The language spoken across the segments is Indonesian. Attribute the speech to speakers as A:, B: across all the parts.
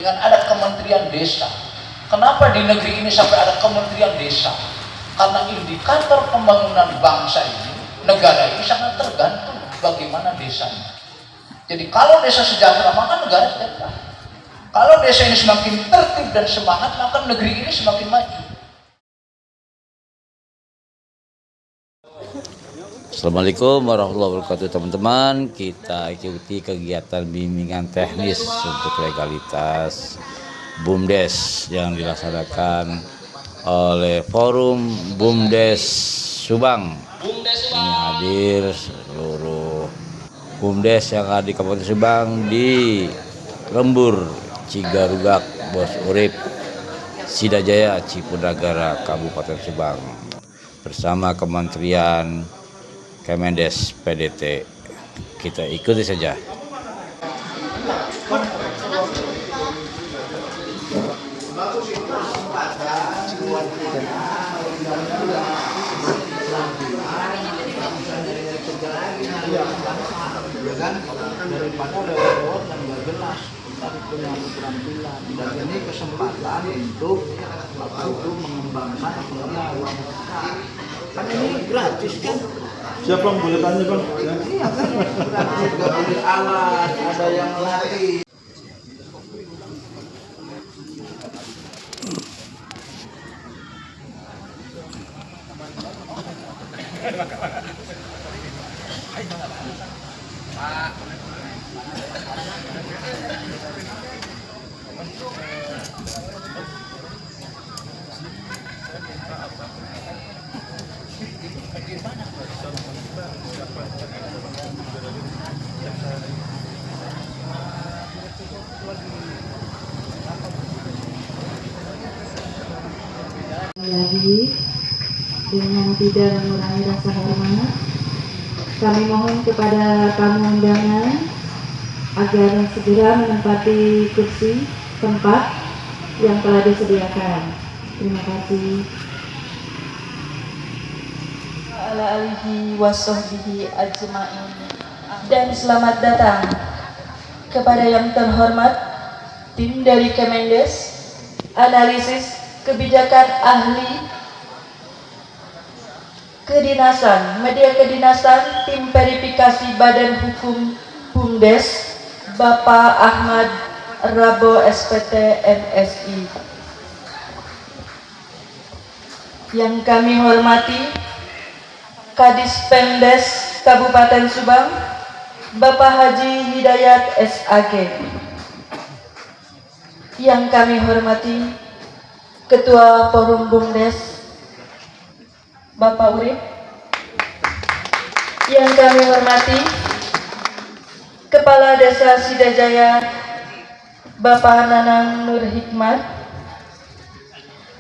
A: Dengan ada Kementerian Desa. Kenapa di negeri ini sampai ada Kementerian Desa? Karena indikator pembangunan bangsa ini, negara ini sangat tergantung bagaimana desanya. Jadi kalau desa sejahtera, maka negara sejahtera. Kalau desa ini semakin tertib dan semangat, maka negeri ini semakin maju.
B: Assalamualaikum warahmatullahi wabarakatuh teman-teman. Kita ikuti kegiatan bimbingan teknis untuk legalitas BUMDes yang dilaksanakan oleh Forum BUMDes Subang. Ini hadir seluruh BUMDes yang ada di Kabupaten Subang di Lembur, Cigarugak, Bos Urip, Sidajaya, Cipunagara, Kabupaten Subang bersama Kementerian Kemendes PDT. Kita ikuti saja.
C: Daripada lewat dan nggak jelas kita punya keterampilan dan ini kesempatan untuk mengembangkan pengetahuan kan ini gratis kan.
D: Siapa yang boleh tanya bang?
C: Iya kan gratis, nggak beli alat, ada yang latih.
E: Lagi dengan tidak mengurangi rasa hormat, kami mohon kepada tamu undangan agar segera menempati kursi tempat yang telah disediakan. Terima kasih. Ala alihi wa sahbihi ajma'in. Dan selamat datang kepada yang terhormat tim dari Kemendes Analisis Kebijakan Ahli Kedinasan, Media Kedinasan, Tim Verifikasi Badan Hukum BUMDes, Bapak Ahmad Rabo SPT MSI. Yang kami hormati Kadis Pemdes Kabupaten Subang, Bapak Haji Hidayat SAG. Yang kami hormati Ketua Forum BUMDes Bapak Urip. Yang kami hormati Kepala Desa Sidajaya Bapak Nanang Nur Hikmat,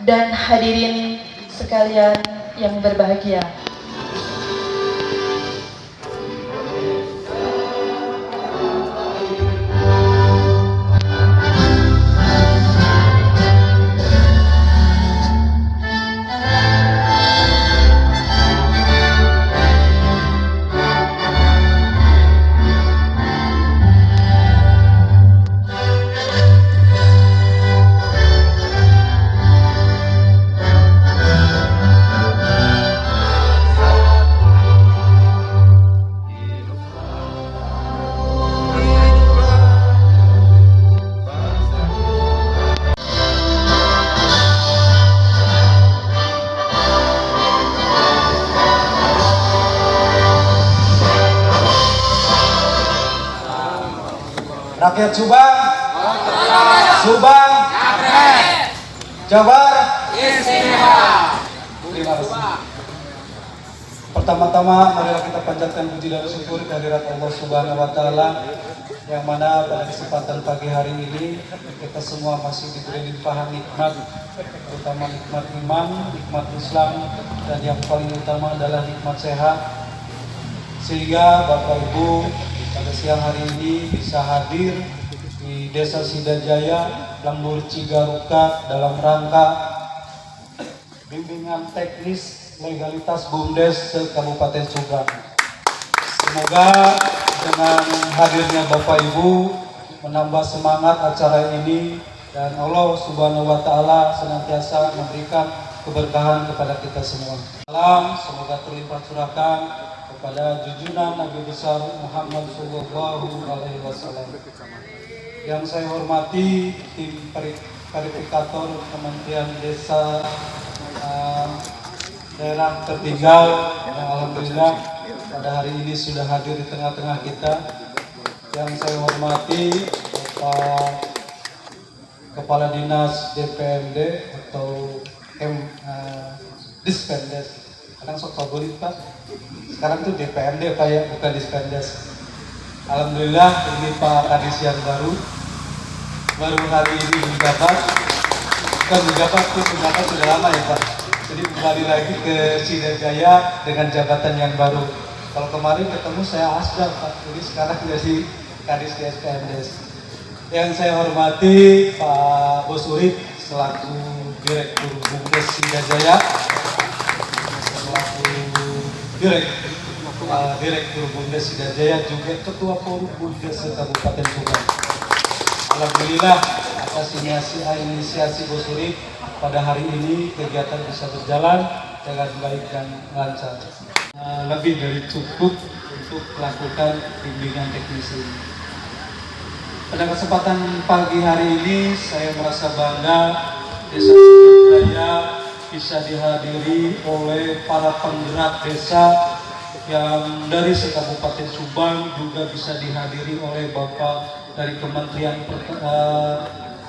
E: dan hadirin sekalian yang berbahagia.
D: Rakyat Subang, Subang, Jabar, istimewa. Terima kasih. Pertama-tama marilah kita panjatkan puji dan syukur kehadirat Allah Subhanahu wa Ta'ala, yang mana pada kesempatan pagi hari ini kita semua masih diberi limpahan nikmat, terutama nikmat iman, nikmat Islam, dan yang paling utama adalah nikmat sehat, sehingga Bapak Ibu pada siang hari ini bisa hadir di Desa Sidajaya, Lembur Cigarugak dalam rangka bimbingan teknis legalitas BUMDes Kabupaten Subang. Semoga dengan hadirnya Bapak Ibu menambah semangat acara ini dan Allah Subhanahu wa taala senantiasa memberikan keberkahan kepada kita semua. Salam semoga terlimpah curahkan kepada junjungan Nabi besar Muhammad sallallahu alaihi wasallam. Yang saya hormati tim verifikator Kementerian Desa daerah tertinggal yang alhamdulillah pada hari ini sudah hadir di tengah-tengah kita. Yang saya hormati Bapak Kepala Dinas DPMD atau Dispendes, kadang sok favorit Pak. Sekarang tuh DPMD Pak ya, bukan Dispendes. Alhamdulillah ini Pak Kadis yang baru hari ini menjabat. Bukan menjabat sudah lama ya Pak. Jadi kembali lagi ke Sidajaya dengan jabatan yang baru. Kalau kemarin ketemu saya Asdaq Pak, jadi sekarang jadi Kadis di SPMDes. Yang saya hormati Pak Bos Urip selaku Direktur Bumdes Sidajaya, selaku Direktur Bumdes Sidajaya, juga Ketua Forum Bumdes Kabupaten Subang. Alhamdulillah atas inisiasi Bos Urip pada hari ini kegiatan bisa berjalan dengan baik dan lancar. Lebih dari cukup untuk melakukan bimbingan teknis ini. Pada kesempatan pagi hari ini saya merasa bangga Desa Sidajaya bisa dihadiri oleh para penggerak desa yang dari se-Kabupaten Subang, juga bisa dihadiri oleh Bapak dari Kementerian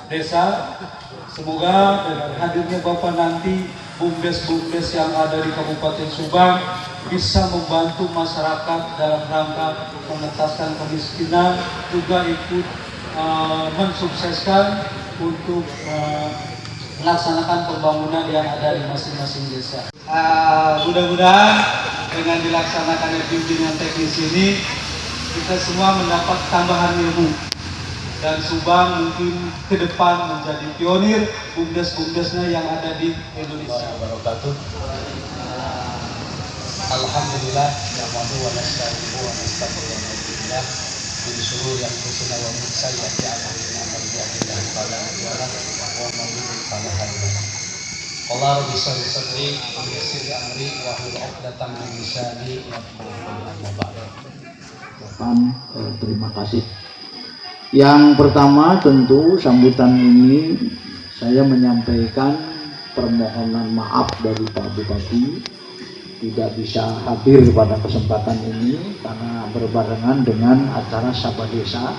D: Desa. Semoga dengan hadirnya Bapak nanti bumdes-bumdes yang ada di Kabupaten Subang bisa membantu masyarakat dalam rangka mengentaskan kemiskinan, juga ikut mensukseskan untuk melaksanakan pembangunan yang ada di masing-masing desa. Mudah-mudahan dengan dilaksanakannya bimbingan teknis ini kita semua mendapat tambahan ilmu dan Subang mungkin ke depan menjadi pionir bumdes-bumdesnya yang ada di Indonesia.
A: Alhamdulillah, nahmadu wa nasta'inuhu wa nastaghfiruh min shururi anfusina wa min sayyiati a'malina man yahdihillahu fala mudilla lahu wa man yudlil fala hadiya lahu. Qala rabbi shrah li sadri wa yassir li amri wa hlul 'uqdatam min lisani yafqahu qawli.
C: Terima kasih. Yang pertama tentu sambutan ini saya menyampaikan permohonan maaf dari Pak Bupati tidak bisa hadir pada kesempatan ini karena berbarengan dengan acara Sabah Desa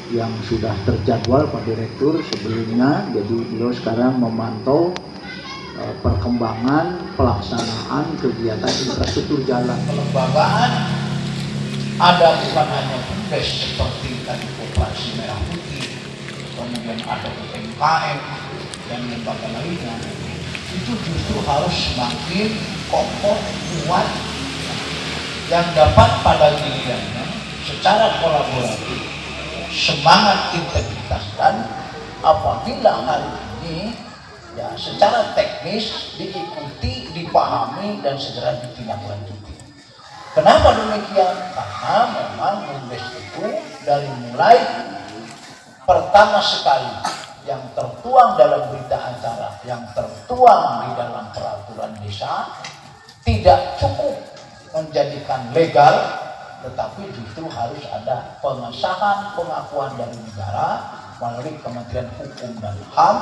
C: yang sudah terjadwal Pak Direktur sebelumnya. Jadi beliau sekarang memantau perkembangan pelaksanaan kegiatan infrastruktur jalan.
A: Kelembagaan ada bukan hanya bumdes seperti tadi Koperasi Merah Putih, kemudian ada UMKM dan lembaga lainnya, itu justru harus semakin kokoh, kuat, yang dapat pada gilirannya secara kolaboratif, semangat integritas, dan apabila hari ini ya secara teknis diikuti, dipahami, dan segera ditindaklanjuti. Kenapa demikian? Karena memang bumdes itu dari mulai pertama sekali yang tertuang dalam berita acara, yang tertuang di dalam peraturan desa, tidak cukup menjadikan legal, tetapi justru harus ada pengesahan pengakuan dari negara melalui Kementerian Hukum dan HAM,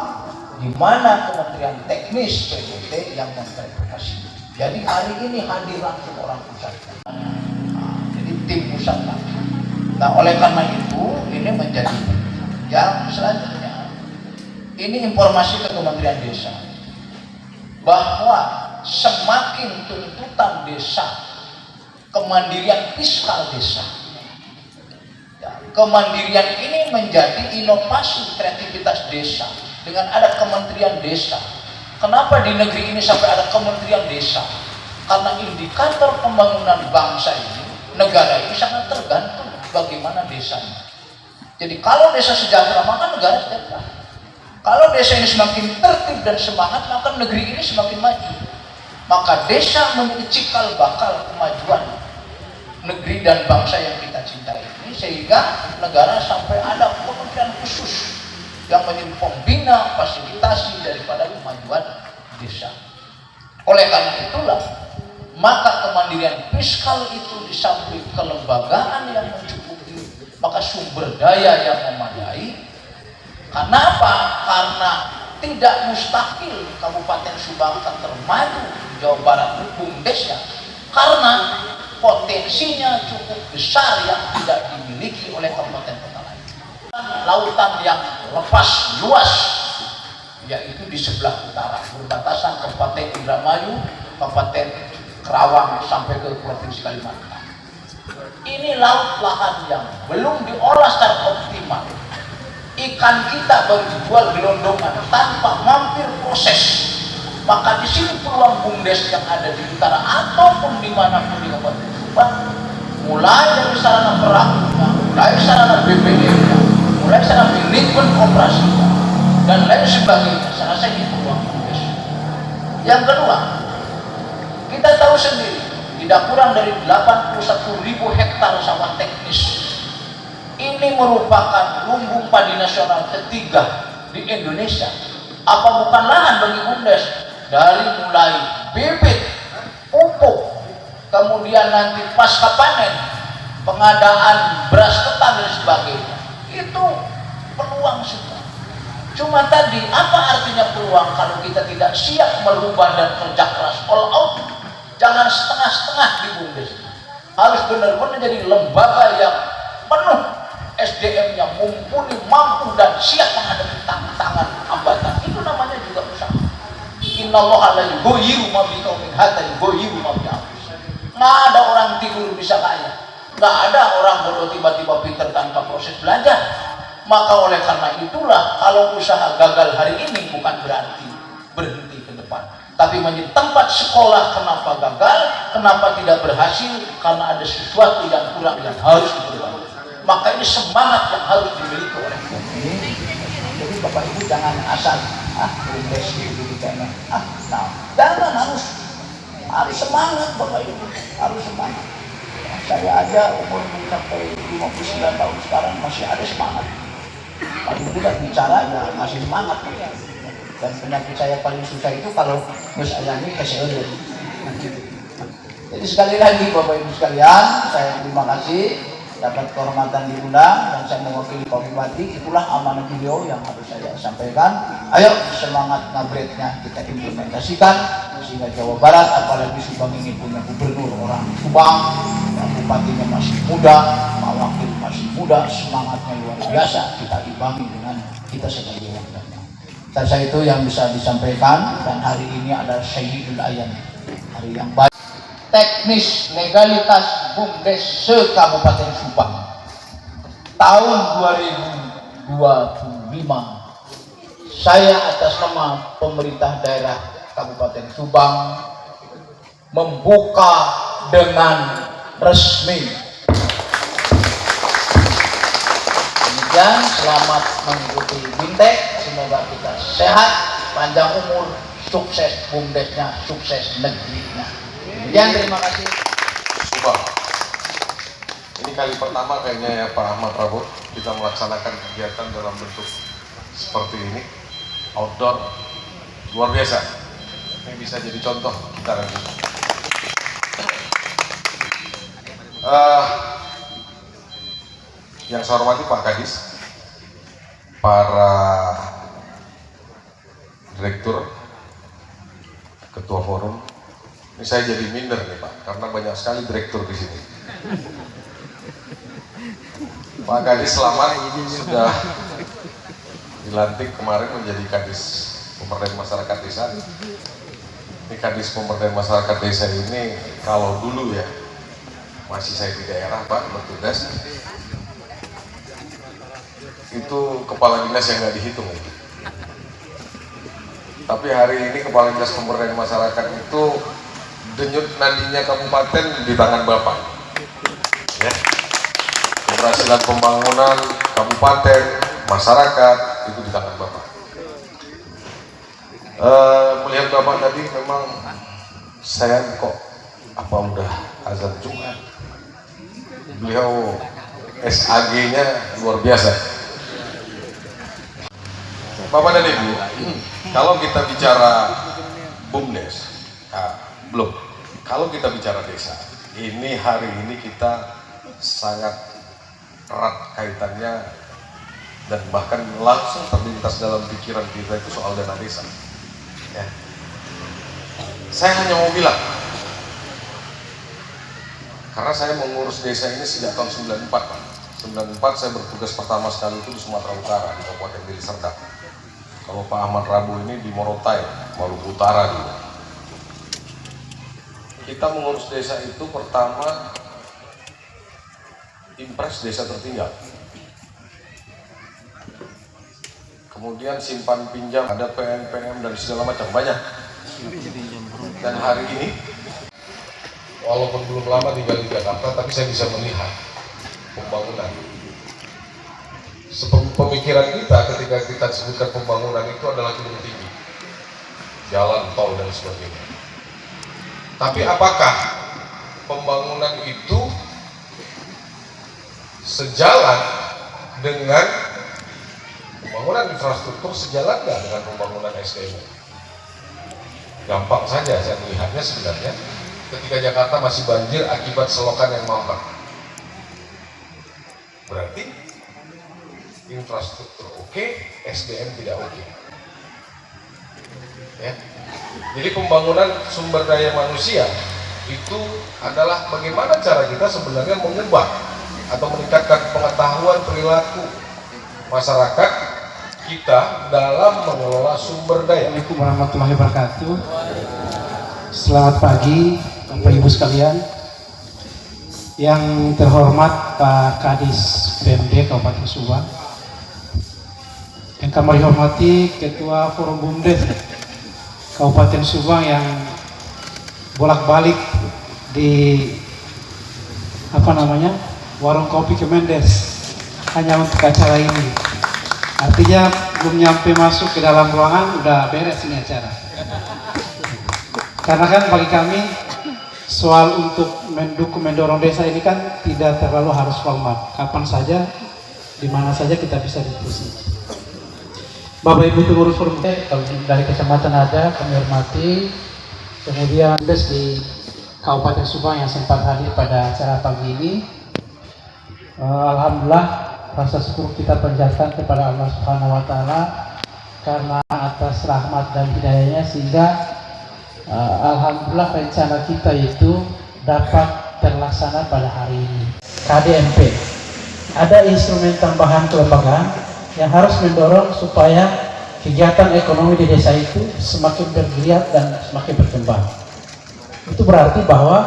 A: di mana Kementerian Teknis PDT yang memverifikasi. Jadi hari ini hadir langsung orang pusat. Jadi tim pusat. Nah, oleh karena itu ini menjadi yang selanjutnya. Ini informasi ke Kementerian Desa bahwa semakin tuntutan desa, kemandirian fiskal desa, ya, kemandirian ini menjadi inovasi kreativitas desa dengan ada Kementerian Desa. Kenapa di negeri ini sampai ada Kementerian Desa? Karena indikator pembangunan bangsa ini, negara ini sangat tergantung bagaimana desanya. Jadi kalau desa sejahtera, maka negara sejahtera. Kalau desa ini semakin tertib dan semangat, maka negeri ini semakin maju. Maka desa menjadi cikal bakal kemajuan negeri dan bangsa yang kita cintai ini, sehingga negara sampai ada kementerian khusus yang menjadi pembina fasilitasi daripada kemajuan desa. Oleh karena itulah, maka kemandirian fiskal itu disamping kelembagaan yang mencukupi, maka sumber daya yang memadai. Kenapa? Karena tidak mustahil Kabupaten Subang akan termaju di Jawa Barat BUMDes-nya, karena potensinya cukup besar yang tidak dimiliki oleh kabupaten kota lain. Lautan yang lepas luas, yaitu di sebelah utara berbatasan Kabupaten Indramayu, Kabupaten Kerawang sampai ke Provinsi Kalimantan. Ini laut lahan yang belum diolah secara optimal. Ikan kita baru dijual gelondongan tanpa mampir proses. Maka di sini peluang BUMDes yang ada di utara ataupun dimanapun di Kabupaten Subang, mulai dari sarana perahunya, mulai sarana BBM-nya, mulai sarana manajemen operasinya, dan lain sebagainya. Saya rasa ini peluang BUMDes. Yang kedua, kita tahu sendiri, tidak kurang dari 81.000 hektar sawah teknis. Ini merupakan lumbung padi nasional ketiga di Indonesia. Apa bukan lahan bagi BUMDes? Dari mulai bibit, pupuk, kemudian nanti pasca panen, pengadaan beras ketan dan sebagainya. Itu peluang semua. Cuma tadi, apa artinya peluang kalau kita tidak siap merubah dan kerja keras all out? Jangan setengah-setengah di BUMDes. Harus benar-benar jadi lembaga yang penuh SDM-nya, mumpuni, mampu, dan siap menghadapi tantangan hambatan. Itu namanya juga usaha. Innallaha la yughayyiru ma biqaumin hatta yughayyiru ma bi anfusihim. Nggak ada orang tidur bisa kaya. Nggak ada orang bodoh tiba-tiba pintar tanpa proses belajar. Maka oleh karena itulah, kalau usaha gagal hari ini bukan berarti berhenti ke depan, tapi menjadi tempat sekolah. Kenapa gagal, kenapa tidak berhasil, karena ada sesuatu yang kurang yang harus diperbaiki. Maka ini semangat yang harus dimiliki oleh ini. Jadi Bapak Ibu jangan asal BUMDes dulu kayaknya jangan, harus semangat Bapak Ibu, harus semangat. Saya aja umur mencapai 59 tahun sekarang masih ada semangat. Paling tidak bicara ya masih semangat. Dan penyakit saya paling susah itu kalau Gus Ayani kesel. Jadi sekali lagi Bapak Ibu sekalian, saya terima kasih dapat kehormatan diundang, dan saya mewakili Pak Bupati. Itulah amanah beliau yang harus saya sampaikan. Ayo semangat ngabretnya kita implementasikan sehingga Jawa Barat, apalagi Subang ini punya gubernur orang Subang, yang bupatinya masih muda, Pak Wakil masih muda, semangatnya luar biasa. Kita imbangi dengan kita sebagai wakilnya. Saya itu yang bisa disampaikan, dan hari ini adalah Sayyidul Ayan, hari yang baik. Teknis legalitas BUMDes se-Kabupaten Subang tahun 2025, saya atas nama pemerintah daerah Kabupaten Subang membuka dengan resmi. Demikian, selamat mengikuti BIMTEK, semoga kita sehat, panjang umur, sukses BUMDesnya, sukses negerinya. Demikian, terima kasih.
F: Subang. Ini kali pertama kayaknya ya Pak Ahmad Prabowo kita melaksanakan kegiatan dalam bentuk seperti ini, outdoor, luar biasa. Ini bisa jadi contoh kita nanti. Yang saya hormati Pak Kadis, para direktur, ketua forum. Ini saya jadi minder nih Pak, karena banyak sekali direktur di sini. Pak Kadis selamat, sudah dilantik kemarin menjadi Kadis Pemberdayaan Masyarakat Desa. Ini Kadis Pemberdayaan Masyarakat Desa ini kalau dulu ya masih saya di daerah Pak bertugas, itu kepala dinas yang nggak dihitung ya. Tapi hari ini kepala dinas pemberdayaan masyarakat itu denyut nadinya kabupaten di tangan Bapak ya. Keberhasilan pembangunan kabupaten, masyarakat itu di tangan Bapak. Melihat Bapak tadi memang saya kok apa udah azan Jumat, beliau SAG-nya luar biasa. Bapak dan Ibu, kalau kita bicara BUMDes, belum. Kalau kita bicara desa, ini hari ini kita sangat erat kaitannya dan bahkan langsung terlintas dalam pikiran kita itu soal dana desa. Ya. Saya hanya mau bilang, karena saya mengurus desa ini sejak tahun 94, Pak. 94 saya bertugas pertama sekali itu di Sumatera Utara, di Kabupaten Deli Serdang. Kalau Pak Ahmad Rabu ini di Morotai, Maluku Utara dulu. Kita mengurus desa itu pertama impres desa tertinggal. Kemudian simpan pinjam, ada PNPM dan segala macam, banyak. Dan hari ini, walaupun belum lama tinggal di Jakarta, tapi saya bisa melihat pembangunan. Pemikiran kita ketika kita sebutkan pembangunan itu adalah gedung tinggi, jalan, tol, dan sebagainya. Tapi apakah pembangunan itu sejalan dengan pembangunan infrastruktur, sejalan nggak dengan pembangunan SDM? Gampang saja saya melihatnya sebenarnya ketika Jakarta masih banjir akibat selokan yang mampet. Berarti infrastruktur oke, SDM tidak oke. Ya. Jadi pembangunan sumber daya manusia itu adalah bagaimana cara kita sebenarnya mengubah atau meningkatkan pengetahuan perilaku masyarakat kita dalam mengelola sumber daya.
G: Assalamualaikum warahmatullahi wabarakatuh. Selamat pagi Bapak Ibu sekalian. Yang terhormat Pak Kadis BMD Kabupaten Subang, yang kami hormati Ketua Forum BUMDes Kabupaten Subang yang bolak-balik di warung kopi Kemendes hanya untuk acara ini. Artinya belum nyampe masuk ke dalam ruangan udah beres ini acara. Karena kan bagi kami soal untuk mendorong desa ini kan tidak terlalu harus formal. Kapan saja, di mana saja kita bisa diskusi. Bapak Ibu pengurus forum, kalau dari kecamatan ada kami hormati. Kemudian di Kabupaten Subang yang sempat hadir pada acara pagi ini. Alhamdulillah, rasa syukur kita panjatkan kepada Allah Subhanahu wa Ta'ala karena atas rahmat dan hidayahnya sehingga alhamdulillah rencana kita itu dapat terlaksana pada hari ini. KDMP ada instrumen tambahan kelembagaan yang harus mendorong supaya kegiatan ekonomi di desa itu semakin bergeliat dan semakin berkembang. Itu berarti bahwa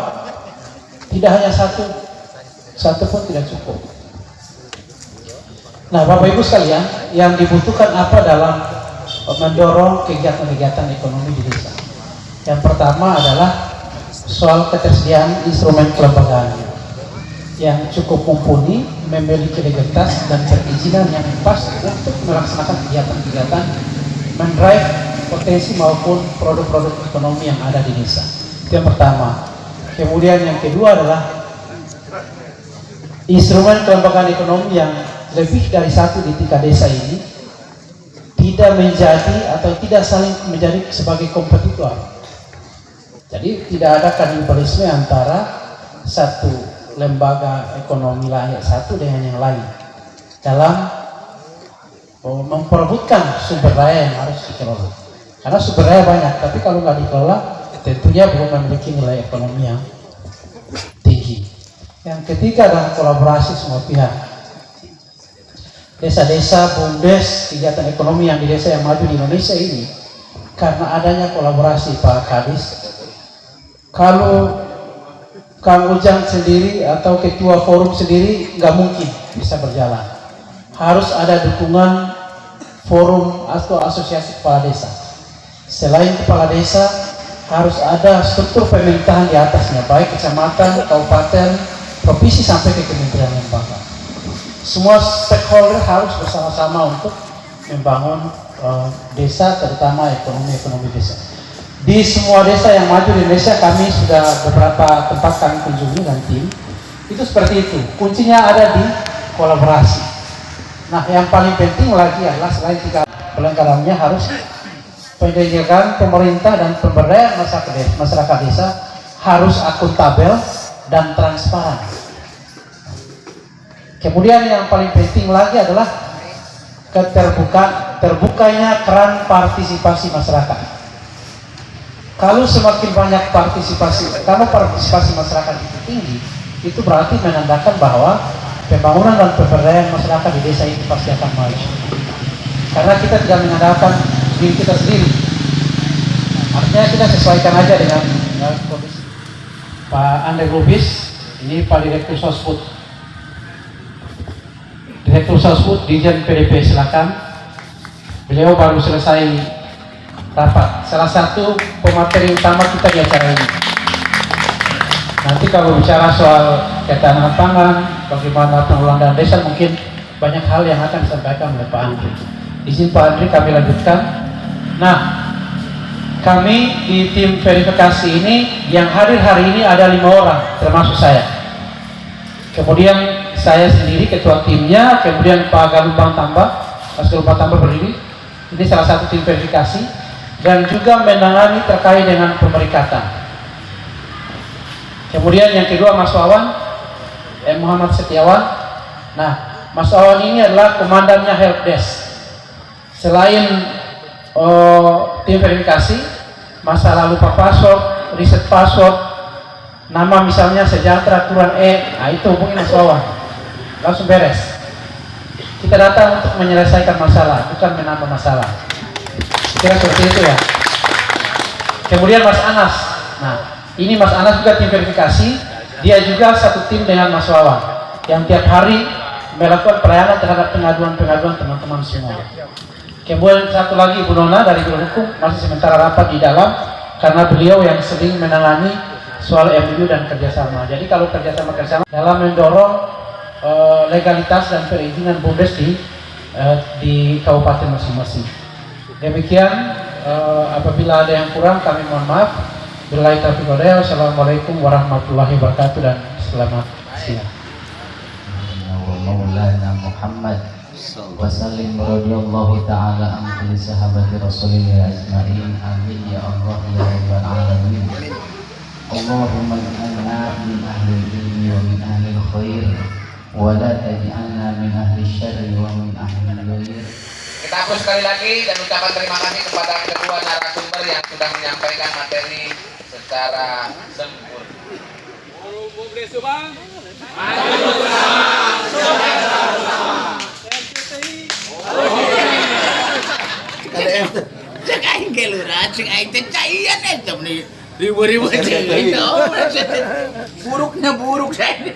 G: tidak hanya satu pun tidak cukup. Nah, Bapak Ibu sekalian, yang dibutuhkan apa dalam mendorong kegiatan-kegiatan ekonomi di desa? Yang pertama adalah soal ketersediaan instrumen kelembagaan yang cukup mumpuni, memiliki legalitas dan perizinan yang pas untuk melaksanakan kegiatan-kegiatan mendrive potensi maupun produk-produk ekonomi yang ada di desa. Itu yang pertama. Kemudian yang kedua adalah instrumen kelembagaan ekonomi yang lebih dari satu di tingkat desa ini tidak menjadi atau tidak saling menjadi sebagai kompetitor. Jadi tidak ada kanibalisme antara satu lembaga ekonomi lain satu dengan yang lain dalam memperebutkan sumber daya yang harus dikelola. Karena sumber daya banyak, tapi kalau nggak dikelola tentunya belum memiliki nilai ekonomi yang tinggi. Yang ketiga adalah kolaborasi semua pihak. Desa-desa, BUMDes, kegiatan ekonomi yang di desa yang maju di Indonesia ini karena adanya kolaborasi Pak Kadis. Kalau Kang Ujang sendiri atau ketua forum sendiri nggak mungkin bisa berjalan. Harus ada dukungan forum atau asosiasi kepala desa. Selain kepala desa, harus ada struktur pemerintahan di atasnya, baik kecamatan, kabupaten, provinsi sampai ke kementerian lembaga. Semua stakeholder harus bersama-sama untuk membangun desa, terutama ekonomi desa. Di semua desa yang maju di Indonesia, kami sudah beberapa tempat kami kunjungi dan tim itu seperti itu. Kuncinya ada di kolaborasi. Nah, yang paling penting lagi adalah selain kita pelanggarannya harus pendidikan pemerintah dan pemberdayaan masyarakat desa harus akuntabel dan transparan. Kemudian yang paling penting lagi adalah terbukanya keran partisipasi masyarakat. Kalau semakin banyak kalau partisipasi masyarakat itu tinggi, itu berarti menandakan bahwa pembangunan dan pemberdayaan masyarakat di desa itu pasti akan maju. Karena kita tidak mengandalkan diri kita sendiri. Artinya kita sesuaikan aja dengan kondisi. Pak Andre Lubis, ini Pak Direktur Sosbud. Direktur Sosbud Dirjen PDP, silakan. Beliau baru selesai rapat. Salah satu pemateri utama kita di acara ini. Nanti kalau bicara soal ketahanan pangan, bagaimana pengelolaan desa, mungkin banyak hal yang akan disampaikan oleh Pak Andri. Izin Pak Andri kami lanjutkan. Nah, kami di tim verifikasi ini yang hadir hari ini ada 5 orang, termasuk saya. Kemudian saya sendiri ketua timnya, kemudian Pak Galumbang Tambah, Mas Galumbang Tambah berdiri. Ini salah satu tim verifikasi dan juga menangani terkait dengan pemerikatan. Kemudian yang kedua Mas Wawan Muhammad Setiawan. Nah, Mas Wawan ini adalah komandannya helpdesk. Selain tim verifikasi, masa lalu Pak password, riset password, nama misalnya sejahtera kurang nah itu hubungi Mas Wawan, langsung beres. Kita datang untuk menyelesaikan masalah, bukan menambah masalah. Kira seperti itu ya. Kemudian Mas Anas. Nah, ini Mas Anas juga tim verifikasi. Dia juga satu tim dengan Mas Wawan yang tiap hari melakukan pelayanan terhadap pengaduan-pengaduan teman-teman semua. Kemudian satu lagi Bu Nona dari Biro Hukum masih sementara rapat di dalam karena beliau yang sering menangani soal MOU dan kerjasama. Jadi kalau kerjasama dalam mendorong legalitas dan perizinan BUMDes di kabupaten masing-masing. Demikian, apabila ada yang kurang kami mohon maaf. Billahi taufiq wal hidayah. Wassalamualaikum warahmatullahi wabarakatuh dan selamat siang.
H: Maulana Muhammad wa sallim radhiyallahu ta'ala an kulli sahabati rasulillah ajma'in. Amin ya Allah ya rabbal alamin. Allahumma ij'alna min ahli ilmi wa min ahli khair wa la taj'alna min ahli syarri wa min ahli ghair.
A: Kita hapus sekali lagi dan ucapan terima kasih kepada kedua narasumber yang sudah menyampaikan materi secara sempurna.
I: Cek aing kelurahan, cek aing teh caian eta ribu-ribu cek itu. Buruknya buruk saya.